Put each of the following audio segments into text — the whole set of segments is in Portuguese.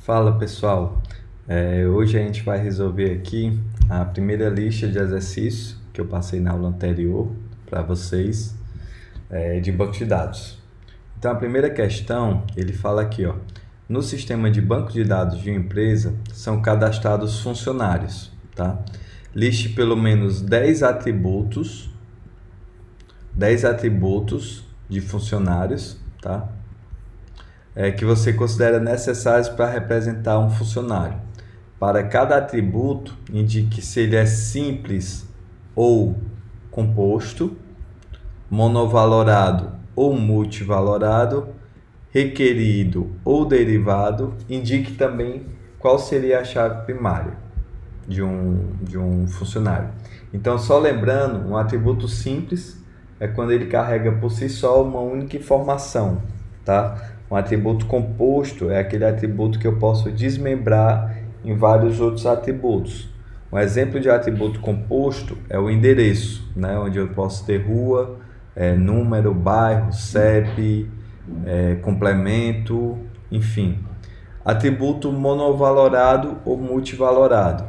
Fala pessoal, hoje a gente vai resolver aqui a primeira lista de exercícios que eu passei na aula anterior para vocês de banco de dados. Então a primeira questão, ele fala aqui, ó, no sistema de banco de dados de uma empresa são cadastrados funcionários, tá? Liste pelo menos 10 atributos de funcionários, tá? Que você considera necessários para representar um funcionário. Para cada atributo, indique se ele é simples ou composto, monovalorado ou multivalorado, requerido ou derivado. Indique também qual seria a chave primária de um funcionário. Então, só lembrando, um atributo simples é quando ele carrega por si só uma única informação, tá? Um atributo composto é aquele atributo que eu posso desmembrar em vários outros atributos. Um exemplo de atributo composto é o endereço, né? Onde eu posso ter rua, número, bairro, CEP, complemento, enfim. Atributo monovalorado ou multivalorado.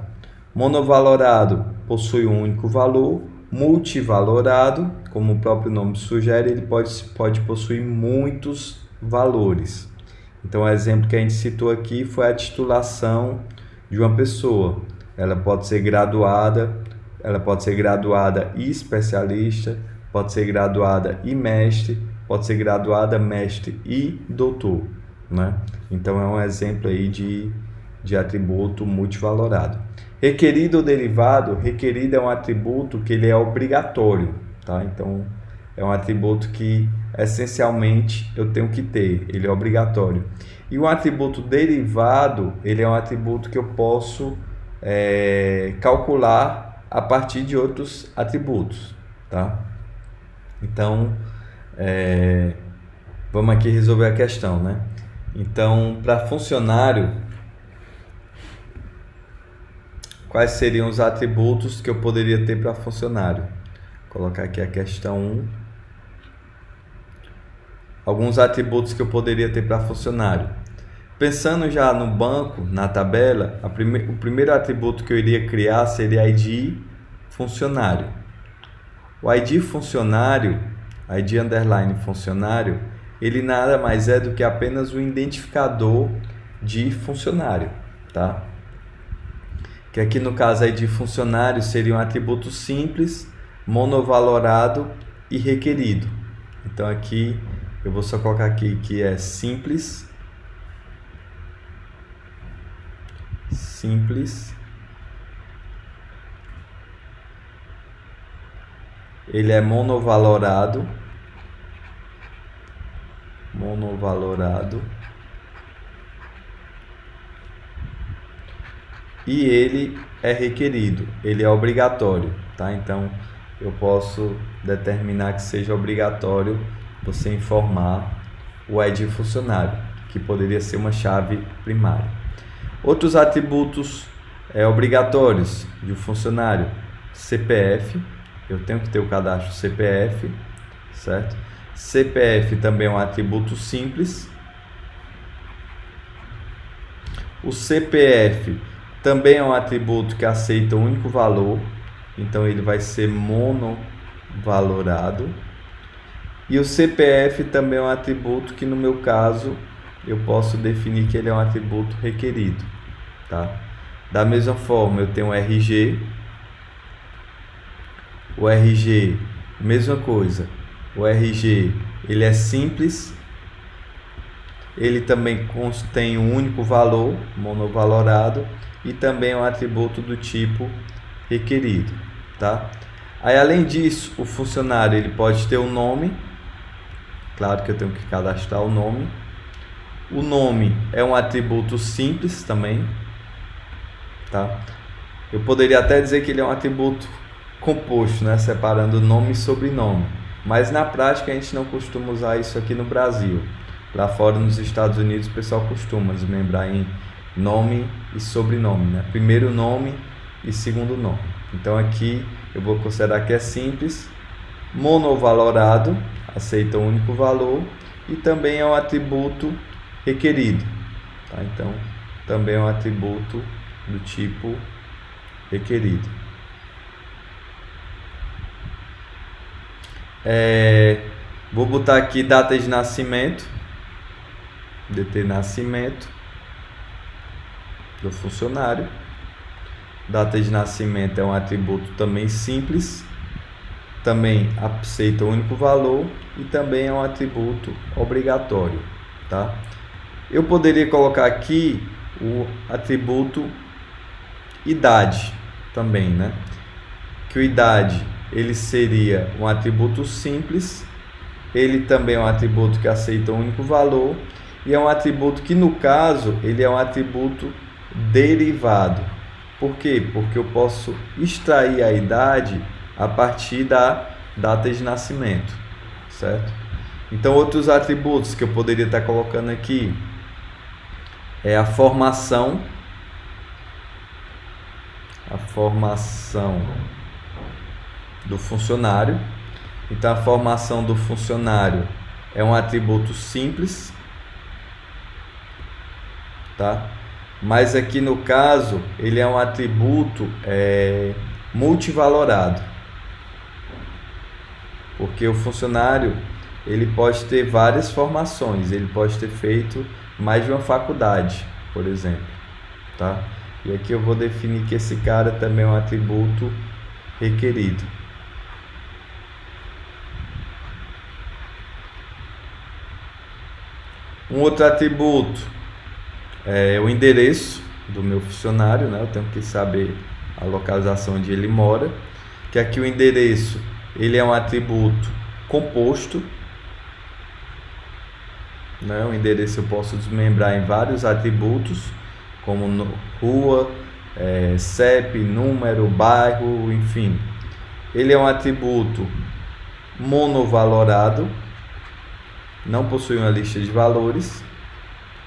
Monovalorado possui um único valor. Multivalorado, como o próprio nome sugere, ele pode possuir muitos valores. Então, o exemplo que a gente citou aqui foi a titulação de uma pessoa. Ela pode ser graduada e especialista, pode ser graduada e mestre, pode ser graduada, mestre e doutor, né? Então, é um exemplo aí de atributo multivalorado. Requerido ou derivado, requerido é um atributo que ele é obrigatório, tá? Então, é um atributo que essencialmente eu tenho que ter, ele é obrigatório. E um atributo derivado, ele é um atributo que eu posso calcular a partir de outros atributos, tá? Então, vamos aqui resolver a questão, né? Então, para funcionário, quais seriam os atributos que eu poderia ter para funcionário? Vou colocar aqui a questão 1. Alguns atributos que eu poderia ter para funcionário. Pensando já no banco, na tabela, o primeiro atributo que eu iria criar seria ID funcionário. O ID funcionário, ID underline funcionário, ele nada mais é do que apenas o identificador de funcionário, tá? Que aqui no caso ID funcionário seria um atributo simples, monovalorado e requerido. Então aqui eu vou só colocar aqui que é simples, ele é monovalorado, e ele é requerido, ele é obrigatório, tá? Então eu posso determinar que seja obrigatório você informar o ID funcionário, que poderia ser uma chave primária. Outros atributos obrigatórios de um funcionário: CPF, eu tenho que ter o cadastro CPF, certo? CPF também é um atributo simples. O CPF também é um atributo que aceita um único valor, então ele vai ser monovalorado. E o CPF também é um atributo que, no meu caso, eu posso definir que ele é um atributo requerido, tá? Da mesma forma, eu tenho o RG. O RG, mesma coisa. O RG, ele é simples. Ele também contém um único valor, monovalorado, e também é um atributo do tipo requerido, tá? Aí, além disso, o funcionário ele pode ter um nome. Claro que eu tenho que cadastrar o nome. O nome é um atributo simples também, tá? Eu poderia até dizer que ele é um atributo composto, né? Separando nome e sobrenome. Mas na prática a gente não costuma usar isso aqui no Brasil. Lá fora, nos Estados Unidos, o pessoal costuma desmembrar em nome e sobrenome, né? Primeiro nome e segundo nome. Então aqui eu vou considerar que é simples, monovalorado, aceita um único valor, e também é um atributo requerido, tá? Então também é um atributo do tipo requerido. Vou botar aqui data de nascimento, DT nascimento do funcionário. Data de nascimento é um atributo também simples, também aceita o único valor e também é um atributo obrigatório, tá? Eu poderia colocar aqui o atributo idade também, né? Que o idade ele seria um atributo simples, ele também é um atributo que aceita um único valor e é um atributo que no caso ele é um atributo derivado. Por quê? Porque eu posso extrair a idade a partir da data de nascimento, certo? Então outros atributos que eu poderia estar colocando aqui é a formação do funcionário. Então a formação do funcionário é um atributo simples, tá? Mas aqui no caso ele é um atributo multivalorado, porque o funcionário ele pode ter várias formações, ele pode ter feito mais de uma faculdade, por exemplo, tá? E aqui eu vou definir que esse cara também é um atributo requerido. Um outro atributo é o endereço do meu funcionário, né? Eu tenho que saber a localização onde ele mora, que aqui o endereço ele é um atributo composto, né? O endereço eu posso desmembrar em vários atributos, como rua, CEP, número, bairro, enfim. Ele é um atributo monovalorado, não possui uma lista de valores.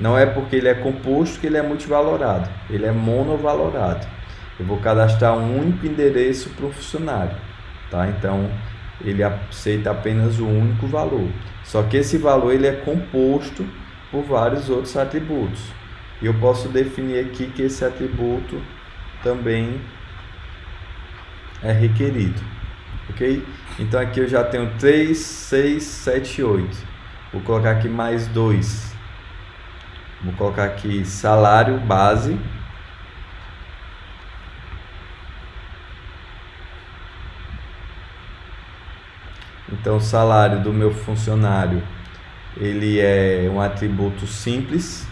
Não é porque ele é composto que ele é multivalorado, ele é monovalorado. Eu vou cadastrar um único endereço para o funcionário, tá? Então ele aceita apenas o único valor. Só que esse valor ele é composto por vários outros atributos. E eu posso definir aqui que esse atributo também é requerido, ok? Então aqui eu já tenho 3, 6, 7, 8. Vou colocar aqui mais 2. Vou colocar aqui salário base. Então o salário do meu funcionário ele é um atributo simples.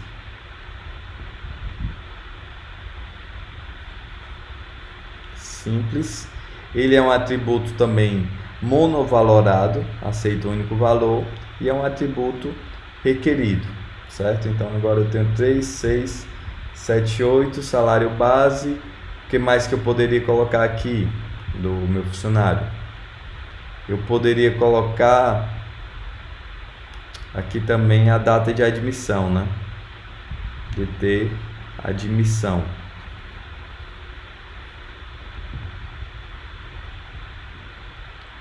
Ele é um atributo também monovalorado, aceita um único valor, e é um atributo requerido, certo? Então agora eu tenho 3, 6, 7, 8, salário base. O que mais que eu poderia colocar aqui do meu funcionário? Eu poderia colocar aqui também a data de admissão, né? DT admissão.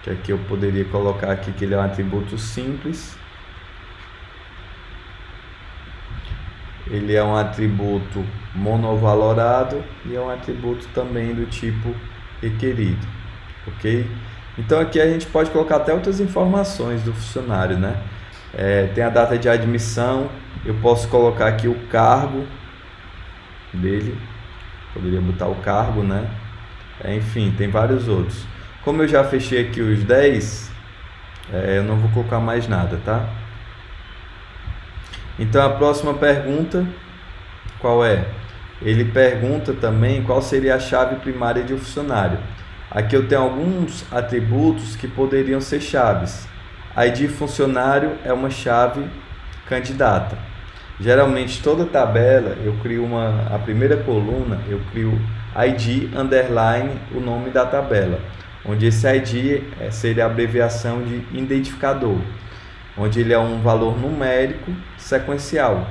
Que aqui eu poderia colocar aqui que ele é um atributo simples. Ele é um atributo monovalorado e é um atributo também do tipo requerido, ok? Então aqui a gente pode colocar até outras informações do funcionário, né? Tem a data de admissão, eu posso colocar aqui o cargo dele, poderia botar o cargo, né? Enfim, tem vários outros. Como eu já fechei aqui os 10, eu não vou colocar mais nada, tá? Então a próxima pergunta, qual é? Ele pergunta também qual seria a chave primária de um funcionário. Aqui eu tenho alguns atributos que poderiam ser chaves. ID funcionário é uma chave candidata. Geralmente toda tabela eu crio a primeira coluna, eu crio ID underline o nome da tabela, onde esse ID seria a abreviação de identificador, onde ele é um valor numérico sequencial,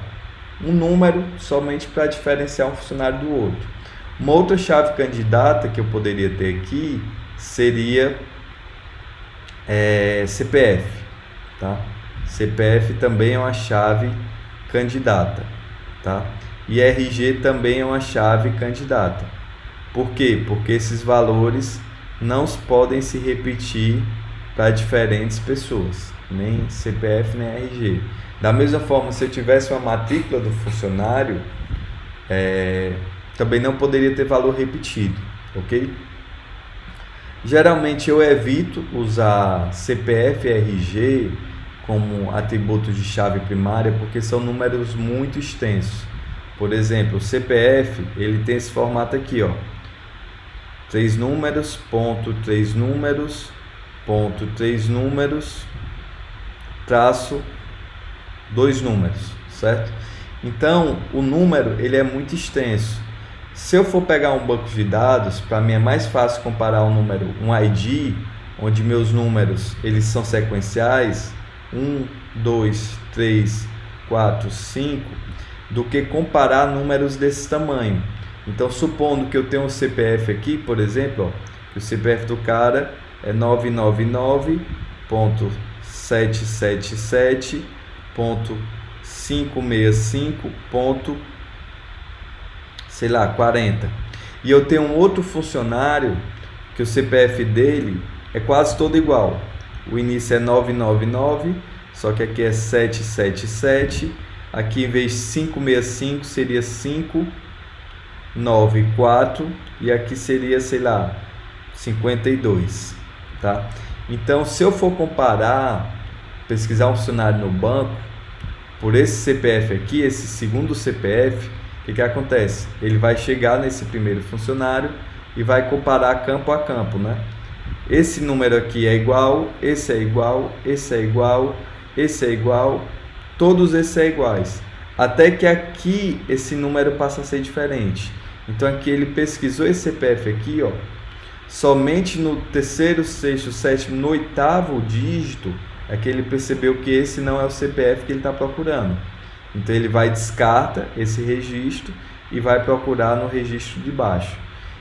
um número somente para diferenciar um funcionário do outro. Uma outra chave candidata que eu poderia ter aqui seria CPF, tá? CPF também é uma chave candidata, tá? e RG também é uma chave candidata. Por quê? Porque esses valores não podem se repetir para diferentes pessoas, nem CPF nem RG. Da mesma forma, se eu tivesse uma matrícula do funcionário, também não poderia ter valor repetido, ok? Geralmente eu evito usar CPF e RG como atributos de chave primária porque são números muito extensos. Por exemplo, o CPF ele tem esse formato aqui, ó, 3 números, ponto 3 números, ponto 3 números, traço 2 números, certo? Então o número ele é muito extenso. Se eu for pegar um banco de dados, para mim é mais fácil comparar um número, um ID, onde meus números eles são sequenciais, 1, 2, 3, 4, 5, do que comparar números desse tamanho. Então, supondo que eu tenho um CPF aqui, por exemplo, ó, que o CPF do cara é 999.777.565. Sei lá, 40. E eu tenho um outro funcionário que o CPF dele é quase todo igual. O início é 999, só que aqui é 777. Aqui em vez de 565 seria 594 e aqui seria, sei lá, 52, tá? Então, se eu for comparar, pesquisar um funcionário no banco, por esse CPF aqui, esse segundo CPF, o que acontece? Ele vai chegar nesse primeiro funcionário e vai comparar campo a campo, né? Esse número aqui é igual, esse é igual, esse é igual, esse é igual, todos esses são iguais. Até que aqui esse número passa a ser diferente. Então aqui ele pesquisou esse CPF aqui, ó, somente no terceiro, sexto, sétimo, no oitavo dígito é que ele percebeu que esse não é o CPF que ele está procurando. Então ele vai descarta esse registro e vai procurar no registro de baixo.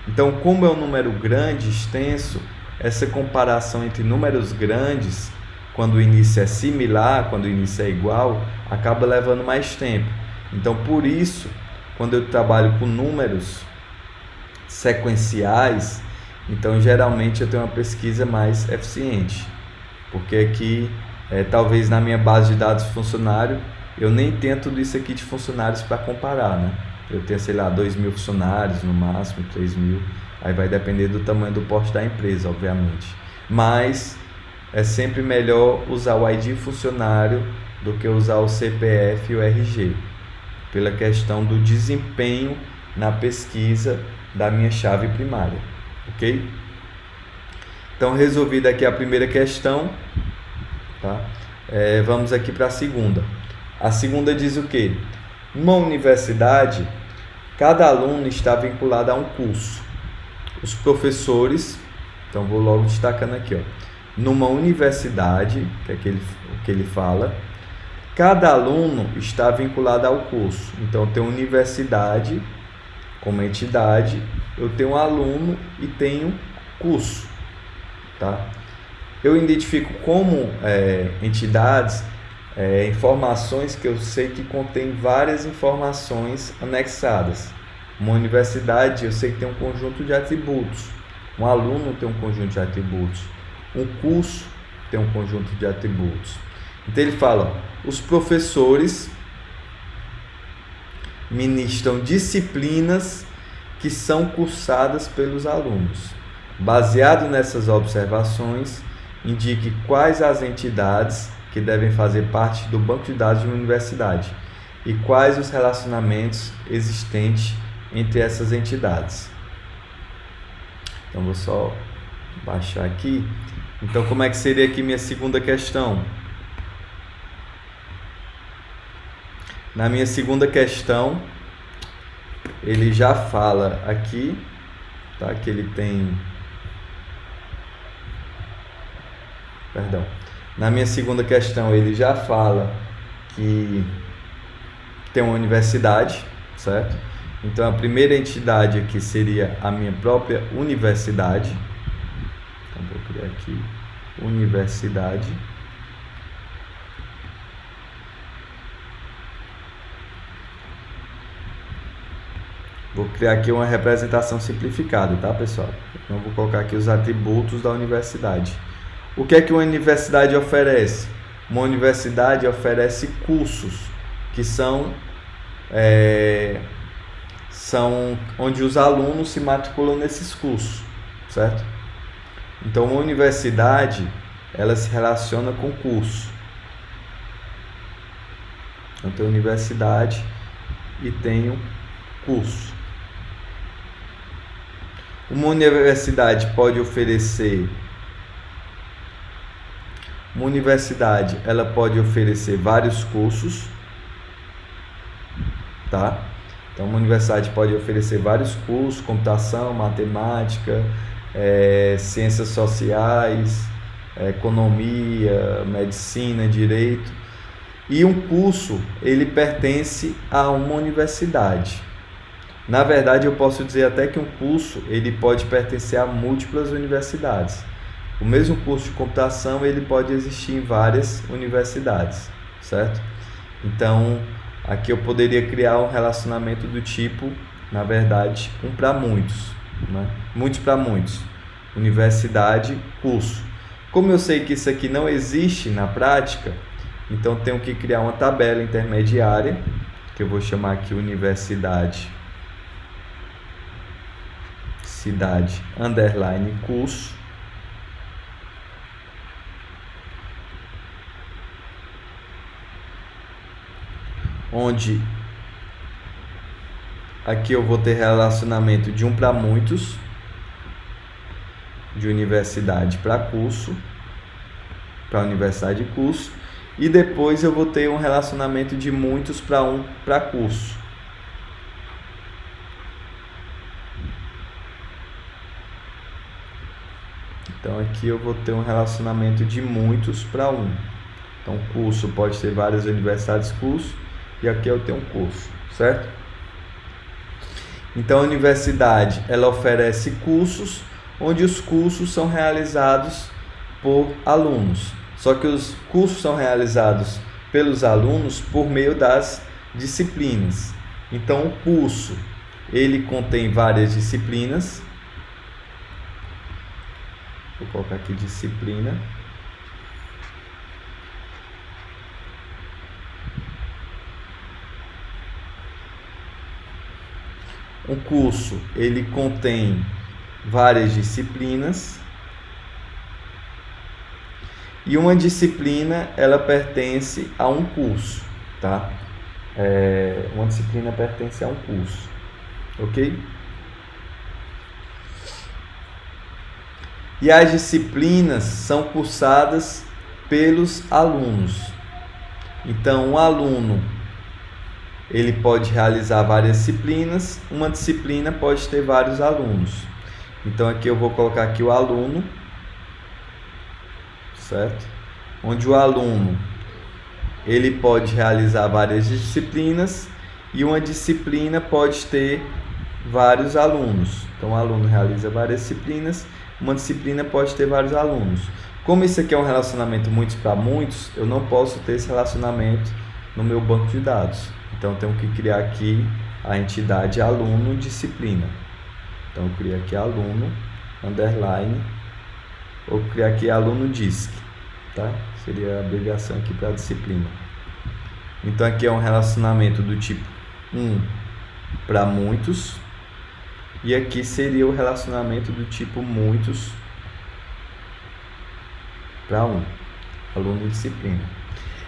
Então, como é um número grande, extenso, essa comparação entre números grandes, quando o início é similar, quando o início é igual, acaba levando mais tempo. Então, por isso, quando eu trabalho com números sequenciais, então geralmente eu tenho uma pesquisa mais eficiente, porque aqui, talvez na minha base de dados funcionário, eu nem tenho tudo isso aqui de funcionários para comparar, né? Eu tenho, sei lá, 2.000 funcionários no máximo, 3.000, aí vai depender do tamanho do porte da empresa, obviamente. Mas é sempre melhor usar o ID funcionário do que usar o CPF e o RG, pela questão do desempenho na pesquisa da minha chave primária, ok? Então, resolvida aqui a primeira questão, tá? Vamos aqui para a segunda. A segunda diz o quê? Numa universidade, cada aluno está vinculado a um curso. Os professores, então vou logo destacando aqui, ó. Numa universidade, que é o que ele fala, cada aluno está vinculado ao curso. Então, eu tenho universidade como entidade, eu tenho aluno e tenho curso, tá? Eu identifico como entidades informações que eu sei que contém várias informações anexadas. Uma universidade, eu sei que tem um conjunto de atributos. Um aluno tem um conjunto de atributos. Um curso tem um conjunto de atributos. Então ele fala, os professores ministram disciplinas que são cursadas pelos alunos. Baseado nessas observações, indique quais as entidades que devem fazer parte do banco de dados de uma universidade e quais os relacionamentos existentes entre essas entidades. Então, vou só baixar aqui. Então, como é que seria aqui minha segunda questão? Na minha segunda questão, ele já fala aqui, tá? Que ele tem... Perdão. Na minha segunda questão, ele já fala que tem uma universidade, certo? Então, a primeira entidade aqui seria a minha própria universidade. Então, vou criar aqui, universidade. Vou criar aqui uma representação simplificada, tá, pessoal? Então, vou colocar aqui os atributos da universidade. O que é que uma universidade oferece? Uma universidade oferece cursos, que são onde os alunos se matriculam nesses cursos, certo? Então, uma universidade, ela se relaciona com curso. Então, tem universidade e tenho curso. Uma universidade pode oferecer... Uma universidade, ela pode oferecer vários cursos, tá? Então, uma universidade pode oferecer vários cursos, computação, matemática, ciências sociais, economia, medicina, direito. E um curso, ele pertence a uma universidade. Na verdade, eu posso dizer até que um curso, ele pode pertencer a múltiplas universidades. O mesmo curso de computação, ele pode existir em várias universidades, certo? Então, aqui eu poderia criar um relacionamento do tipo, na verdade, um para muitos, né? Muitos para muitos. Universidade, curso. Como eu sei que isso aqui não existe na prática, então tenho que criar uma tabela intermediária, que eu vou chamar aqui universidade, cidade, underline, curso. Onde aqui eu vou ter relacionamento de um para muitos, de universidade para curso, para universidade e curso, e depois eu vou ter um relacionamento de muitos para um para curso. Então aqui eu vou ter um relacionamento de muitos para um. Então curso pode ter várias universidades curso, e aqui eu tenho um curso, certo? Então a universidade, ela oferece cursos, onde os cursos são realizados por alunos. Só que os cursos são realizados pelos alunos por meio das disciplinas. Então o curso, ele contém várias disciplinas. Vou colocar aqui disciplina. Um curso, ele contém várias disciplinas, e uma disciplina, ela pertence a um curso, tá? Uma disciplina pertence a um curso, ok? E as disciplinas são cursadas pelos alunos. Então, um aluno, ele pode realizar várias disciplinas, uma disciplina pode ter vários alunos. Então aqui eu vou colocar aqui o aluno, certo? Onde o aluno, ele pode realizar várias disciplinas e uma disciplina pode ter vários alunos. Então o aluno realiza várias disciplinas, uma disciplina pode ter vários alunos. Como isso aqui é um relacionamento muitos para muitos, eu não posso ter esse relacionamento no meu banco de dados. Então, tenho que criar aqui a entidade aluno disciplina. Então, eu crio aqui aluno, underline, ou criar aqui aluno disc, tá? Seria a abreviação aqui para disciplina. Então, aqui é um relacionamento do tipo 1 para muitos, e aqui seria o relacionamento do tipo muitos para 1, aluno disciplina.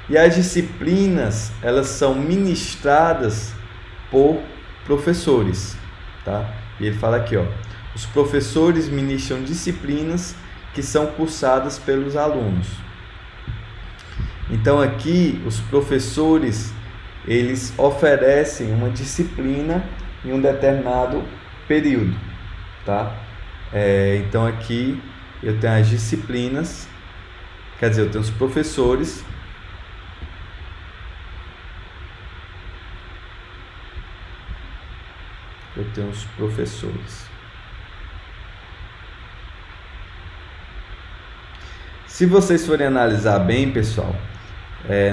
E as disciplinas, elas são ministradas por professores, tá? E ele fala aqui, ó, os professores ministram disciplinas que são cursadas pelos alunos. Então aqui, os professores, eles oferecem uma disciplina em um determinado período, tá? Então aqui eu tenho as disciplinas, quer dizer, eu tenho os professores, Se vocês forem analisar bem, pessoal,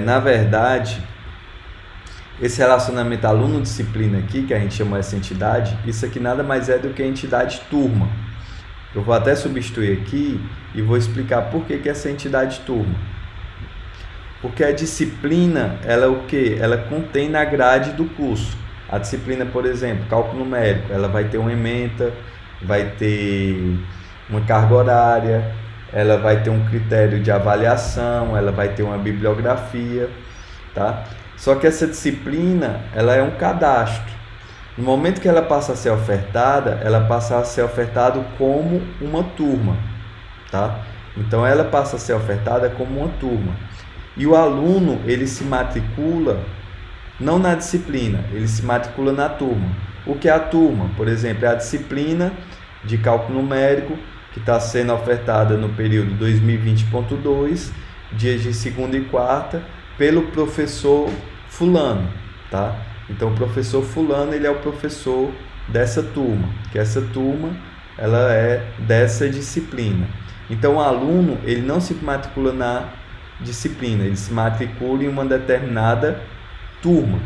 na verdade, esse relacionamento aluno-disciplina aqui, que a gente chama essa entidade, isso aqui nada mais é do que a entidade turma. Eu vou até substituir aqui e vou explicar por que essa entidade turma. Porque a disciplina, ela é o quê? Ela contém na grade do curso. A disciplina, por exemplo, cálculo numérico, ela vai ter uma ementa, vai ter uma carga horária, ela vai ter um critério de avaliação, ela vai ter uma bibliografia, tá? Só que essa disciplina, ela é um cadastro. No momento que ela passa a ser ofertada, ela passa a ser ofertada como uma turma, tá? Então ela passa a ser ofertada como uma turma. E o aluno, ele se matricula não na disciplina, ele se matricula na turma. O que é a turma? Por exemplo, é a disciplina de cálculo numérico que está sendo ofertada no período 2020.2, dias de segunda e quarta, pelo professor fulano, tá? Então o professor fulano, ele é o professor dessa turma, que essa turma, ela é dessa disciplina. Então o aluno, ele não se matricula na disciplina, ele se matricula em uma determinada turma,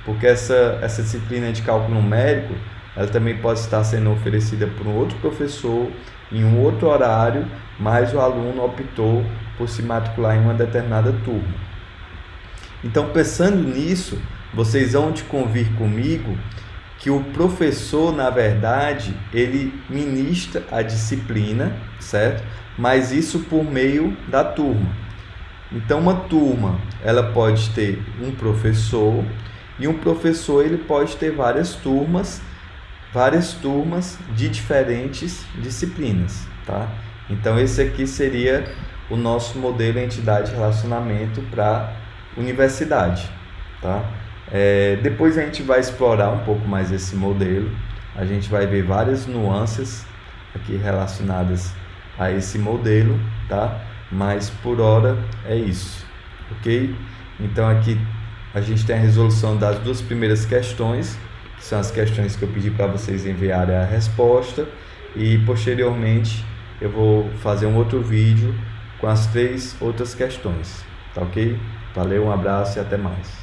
porque essa disciplina de cálculo numérico, ela também pode estar sendo oferecida por um outro professor, em um outro horário, mas o aluno optou por se matricular em uma determinada turma. Então, pensando nisso, vocês vão de convir comigo que o professor, na verdade, ele ministra a disciplina, certo? Mas isso por meio da turma. Então, uma turma, ela pode ter um professor, e um professor, ele pode ter várias turmas de diferentes disciplinas, tá? Então, esse aqui seria o nosso modelo entidade relacionamento para universidade, tá? Depois a gente vai explorar um pouco mais esse modelo, a gente vai ver várias nuances aqui relacionadas a esse modelo, tá? Mas por hora é isso, ok? Então aqui a gente tem a resolução das duas primeiras questões, que são as questões que eu pedi para vocês enviarem a resposta, e posteriormente eu vou fazer um outro vídeo com as 3 outras questões, tá ok? Valeu, um abraço e até mais.